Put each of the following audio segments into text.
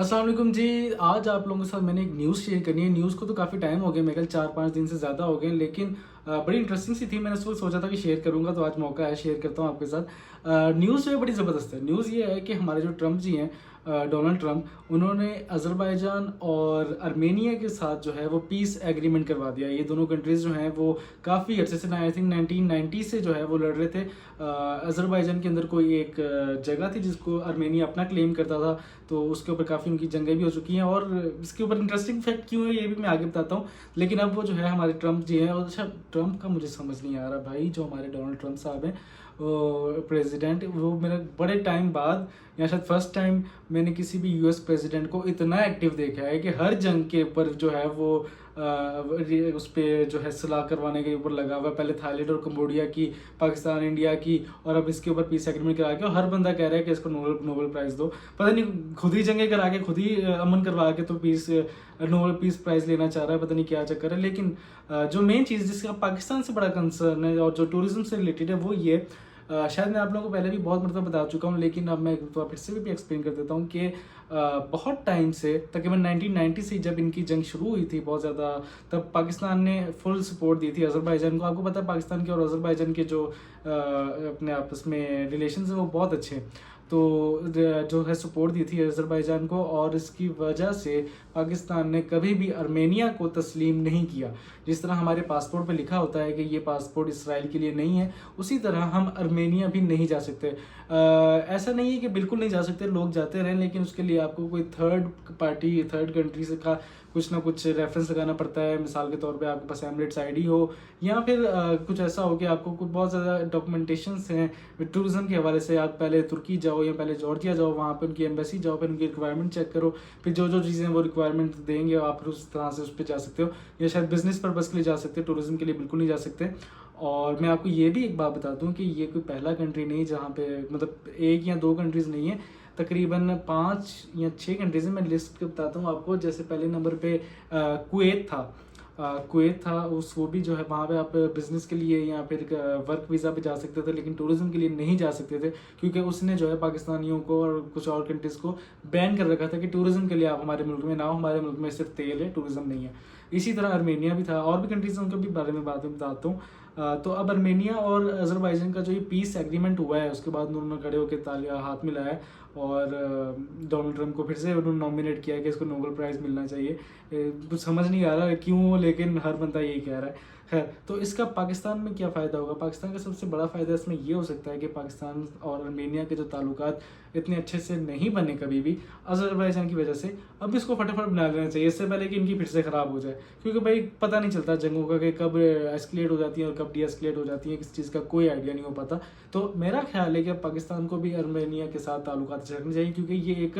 अस्सलाम वालेकुम जी। आज आप लोगों के साथ मैंने एक न्यूज़ शेयर करनी है। न्यूज़ को तो काफ़ी टाइम हो गया, मेरे ख्याल 4-5 दिन से ज़्यादा हो गए, लेकिन बड़ी इंटरेस्टिंग सी थी। मैंने उसको सोचा था कि शेयर करूँगा, तो आज मौका है, शेयर करता हूँ आपके साथ। न्यूज़ जो है बड़ी ज़बरदस्त है। न्यूज़ ये है कि हमारे जो ट्रम्प जी हैं, डोनाल्ड ट्रम्प, उन्होंने अज़रबैजान और आर्मेनिया के साथ जो है वो पीस एग्रीमेंट करवा दिया। ये दोनों कंट्रीज़ जो हैं वो काफ़ी अच्छे से, आई थिंक 1990 से जो है वो लड़ रहे थे। अज़रबैजान के अंदर कोई एक जगह थी जिसको आर्मेनिया अपना क्लेम करता था, तो उसके ऊपर काफ़ी उनकी जंगें भी हो चुकी हैं। और इसके ऊपर इंटरेस्टिंग फैक्ट क्यों है ये भी मैं आगे बताता हूँ। लेकिन अब वो जो है हमारे ट्रम्प जी हैं, और अच्छा ट्रम्प का मुझे समझ नहीं आ रहा भाई, जो हमारे डोनाल्ड ट्रम्प साहब हैं प्रेसिडेंट, वो मेरे बड़े टाइम बाद या शायद फर्स्ट टाइम मैंने किसी भी यूएस प्रेसिडेंट को इतना एक्टिव देखा है कि हर जंग के ऊपर जो है वो उस पर जो है सलाह करवाने के ऊपर लगा हुआ है। पहले थाईलैंड और कंबोडिया की, पाकिस्तान इंडिया की, और अब इसके ऊपर पीस एग्रीमेंट करा के, और हर बंदा कह रहा है कि इसको नोबेल नोबेल प्राइज़ दो। पता नहीं, खुद ही जंगे करा के, खुद ही अमन करवा के तो नोबेल पीस प्राइज़ लेना चाह रहा है। पता नहीं क्या चक्कर है। लेकिन जो मेन चीज़ जिसका पाकिस्तान से बड़ा कंसर्न है और जो टूरिज्म से रिलेटेड है वो ये, शायद मैं आप लोगों को पहले भी बहुत मतलब बता चुका हूँ, लेकिन अब मैं तो फिर से भी एक्सप्लेन कर देता हूँ कि बहुत टाइम से, तकरीबन 1990 से जब इनकी जंग शुरू हुई थी बहुत ज़्यादा, तब पाकिस्तान ने फुल सपोर्ट दी थी अज़रबैजान को। आपको पता है पाकिस्तान के और अज़रबैजान के जो अपने आपस में रिलेशन है वो बहुत अच्छे हैं। तो जो है सपोर्ट दी थी अज़रबैजान को, और इसकी वजह से पाकिस्तान ने कभी भी आर्मेनिया को तस्लीम नहीं किया। जिस तरह हमारे पासपोर्ट पे लिखा होता है कि ये पासपोर्ट इसराइल के लिए नहीं है, उसी तरह हम आर्मेनिया भी नहीं जा सकते। ऐसा नहीं है कि बिल्कुल नहीं जा सकते, लोग जाते रहें, लेकिन उसके लिए आपको कोई थर्ड पार्टी, थर्ड कंट्री से का कुछ ना कुछ रेफरेंस लगाना पड़ता है। मिसाल के तौर पे आपके पास एमिरेट्स आईडी हो, या फिर कुछ ऐसा हो कि आपको कुछ बहुत ज़्यादा डॉक्यूमेंटेशंस हैं टूरिज्म के हवाले से। आप पहले तुर्की जाओ या पहले जॉर्जिया जाओ, वहाँ पे उनकी एम्बेसी जाओ, फिर उनकी रिक्वायरमेंट चेक करो, फिर जो जो चीज़ें वो रिक्वायरमेंट देंगे आप फिर उस तरह से उस पर जा सकते हो, या शायद बिजनेस पर्पज़ के लिए जा सकते हो, टूरिज्म के लिए बिल्कुल नहीं जा सकते। और मैं आपको ये भी एक बात बता दूं कि ये कोई पहला कंट्री नहीं जहाँ पे, मतलब एक या दो कंट्रीज़ नहीं है, तकरीबन 5 या 6 कंट्रीज़ हैं। मैं लिस्ट बताता हूँ आपको। जैसे पहले नंबर पे कुवैत था। कुवैत था, उस वो भी जो है वहाँ पे आप बिज़नेस के लिए या फिर वर्क वीज़ा पे जा सकते थे, लेकिन टूरिज्म के लिए नहीं जा सकते थे, क्योंकि उसने जो है पाकिस्तानियों को और कुछ और कंट्रीज़ को बैन कर रखा था कि टूरिज्म के लिए आप हमारे मुल्क में ना हो, हमारे मुल्क में सिर्फ तेल है, टूरिज्म नहीं है। इसी तरह आर्मेनिया भी था, और भी कंट्रीज़ हैं, उनके भी बारे में बाद में बताता हूँ। तो अब आर्मेनिया और अज़रबैजान का जो ये पीस एग्रीमेंट हुआ है, उसके बाद उन्होंने खड़े होकर तालियां हाथ मिलाया है, और डोनाल्ड ट्रम्प को फिर से उन्होंने नॉमिनेट किया है कि इसको नोबेल प्राइज़ मिलना चाहिए। कुछ समझ नहीं आ रहा है क्यों, लेकिन हर बंदा यही कह रहा है। खैर, तो इसका पाकिस्तान में क्या फ़ायदा होगा? पाकिस्तान का सबसे बड़ा फ़ायदा इसमें ये हो सकता है कि पाकिस्तान और आर्मेनिया के जो ताल्लुकात इतने अच्छे से नहीं बने कभी भी अज़रबैजान की वजह से, अब इसको फटाफट बना लेना चाहिए, इससे पहले कि इनकी फिर से ख़राब हो जाए। क्योंकि भाई पता नहीं चलता जंगों का कि कब एस्केलेट हो जाती है और कब डी एस्केलेट हो जाती है, किस चीज़ का कोई आइडिया नहीं हो पाता। तो मेरा ख्याल है कि पाकिस्तान को भी आर्मेनिया के साथ ताल्लुकात अच्छे रखने चाहिए, क्योंकि ये एक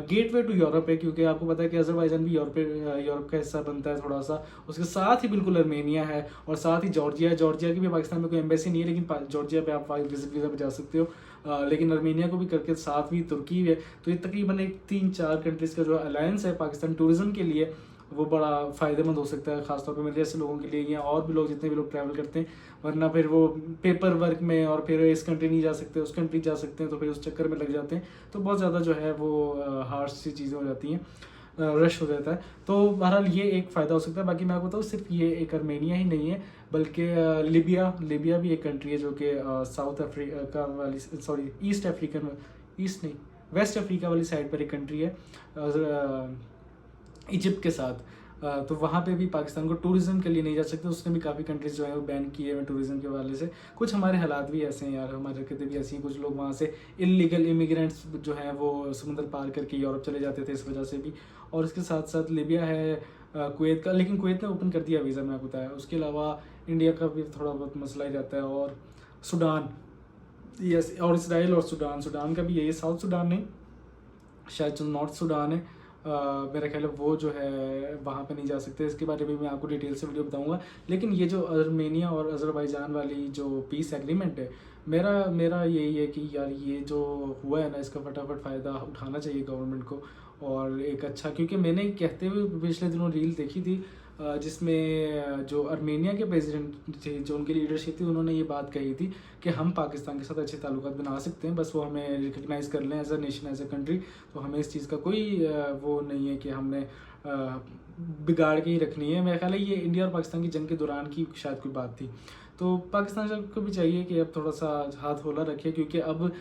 गेटवे टू यूरोप है। क्योंकि आपको पता है कि अज़रबैजान भी यूरोप का हिस्सा बनता है थोड़ा सा, उसके साथ ही बिल्कुल आर्मेनिया है, और साथ ही जॉर्जिया है। जॉर्जिया की भी पाकिस्तान में कोई एम्बेसी नहीं है, लेकिन जॉर्जिया पे आप विजिट वीज़ा पे जा सकते हो। लेकिन आर्मेनिया को भी करके साथ भी तुर्की है। तो ये तकरीबन एक 3-4 कंट्रीज़ का जो अलायंस है पाकिस्तान टूरिज्म के लिए, वो बड़ा फ़ायदेमंद हो सकता है, ख़ासतौर पे मेरे जैसे लोगों के लिए, या और भी लोग, जितने भी लोग ट्रैवल करते हैं। वरना फिर वो पेपर वर्क में, और फिर इस कंट्री नहीं जा सकते, उस कंट्री जा सकते हैं, तो फिर उस चक्कर में लग जाते हैं, तो बहुत ज़्यादा जो है वो हार्श सी चीज़ें हो जाती हैं, रश हो जाता है। तो बहरहाल ये एक फ़ायदा हो सकता है। बाकी मैं आपको बताऊँ, सिर्फ ये एक आर्मेनिया ही नहीं है, बल्कि लिबिया भी एक कंट्री है जो कि साउथ अफ्रीका वाली, सॉरी ईस्ट अफ्रीकन, ईस्ट नहीं, वेस्ट अफ्रीका वाली साइड पर एक कंट्री है इजिप्ट के साथ। तो वहाँ पे भी पाकिस्तान को टूरिज्म के लिए नहीं जा सकते। उसने भी काफ़ी कंट्रीज जो है वो बैन किए हुए टूरिज्म के हवाले से। कुछ हमारे हालात भी ऐसे हैं यार, हमारे हरकतें भी ऐसी हैं। कुछ लोग वहाँ से इलीगल इमिग्रेंट्स जो हैं वो समुद्र पार करके यूरोप चले जाते थे इस वजह से भी। और इसके साथ साथ लिबिया है, कुवैत का, लेकिन कुवैत ने ओपन कर दिया वीज़ा, मैं आपको बताया। उसके अलावा इंडिया का भी थोड़ा बहुत मसला ही रहता है, और सूडान, यस, और इसराइल और सूडान का भी यही, साउथ सूडान नहीं, शायद जो नॉर्थ सूडान है, मेरा ख्याल है वो जो है वहाँ पे नहीं जा सकते। इसके बारे में मैं आपको डिटेल से वीडियो बताऊंगा। लेकिन ये जो आर्मेनिया और अज़रबैजान वाली जो पीस एग्रीमेंट है, मेरा मेरा यही है कि यार ये जो हुआ है ना, इसका फटाफट फ़ायदा उठाना चाहिए गवर्नमेंट को। और एक अच्छा, क्योंकि मैंने कहते हुए पिछले दिनों रील देखी थी, जिसमें जो अर्मेनिया के प्रेसिडेंट थे, जो उनकी लीडरशिप थी, उन्होंने ये बात कही थी कि हम पाकिस्तान के साथ अच्छे ताल्लुकात बना सकते हैं, बस वो हमें रिकग्नाइज़ कर लें as a nation, as a country. तो हमें इस चीज़ का कोई वो नहीं है कि हमने बिगाड़ के ही रखनी है। मेरा ख्याल है ये इंडिया और पाकिस्तान की जंग के दौरान की शायद कोई बात थी। तो पाकिस्तान को भी चाहिए कि अब थोड़ा सा हाथ होला रखे, क्योंकि अब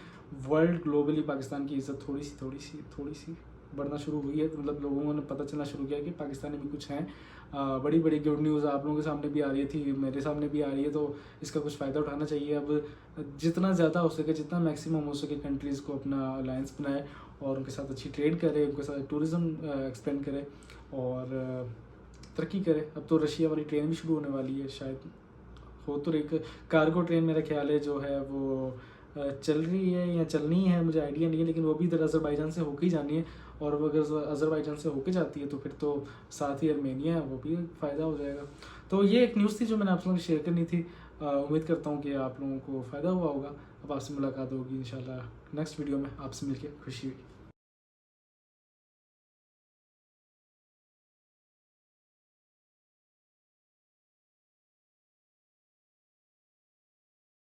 वर्ल्ड ग्लोबली पाकिस्तान की इज़्ज़त थोड़ी सी बढ़ना शुरू हुई है। मतलब लोगों ने पता चलना शुरू किया कि पाकिस्तानी भी कुछ हैं। बड़ी बड़ी गुड न्यूज़ आप लोगों के सामने भी आ रही थी, मेरे सामने भी आ रही है, तो इसका कुछ फ़ायदा उठाना चाहिए। अब जितना ज़्यादा हो सके, जितना मैक्सिमम हो सके, कंट्रीज़ को अपना अलायंस बनाए और उनके साथ अच्छी ट्रेड करे, उनके साथ टूरिज़्म एक्सपेंड करे और तरक्की करे। अब तो रशिया वाली ट्रेन भी शुरू होने वाली है, शायद हो तो एक कार्गो ट्रेन मेरा ख्याल है जो है वो चल रही है या चलनी है, मुझे आइडिया नहीं है, लेकिन वो भी इधर अज़रबैजान से होके ही जानी है। और वो अगर अज़रबैजान से होके जाती है तो फिर तो साथ ही अर्मेनिया है, वो भी फ़ायदा हो जाएगा। तो ये एक न्यूज़ थी जो मैंने आप लोगों से शेयर करनी थी। उम्मीद करता हूँ कि आप लोगों को फ़ायदा हुआ होगा। अब आपसे मुलाकात होगी इंशाल्लाह नेक्स्ट वीडियो में, आपसे मिलके खुशी हुई।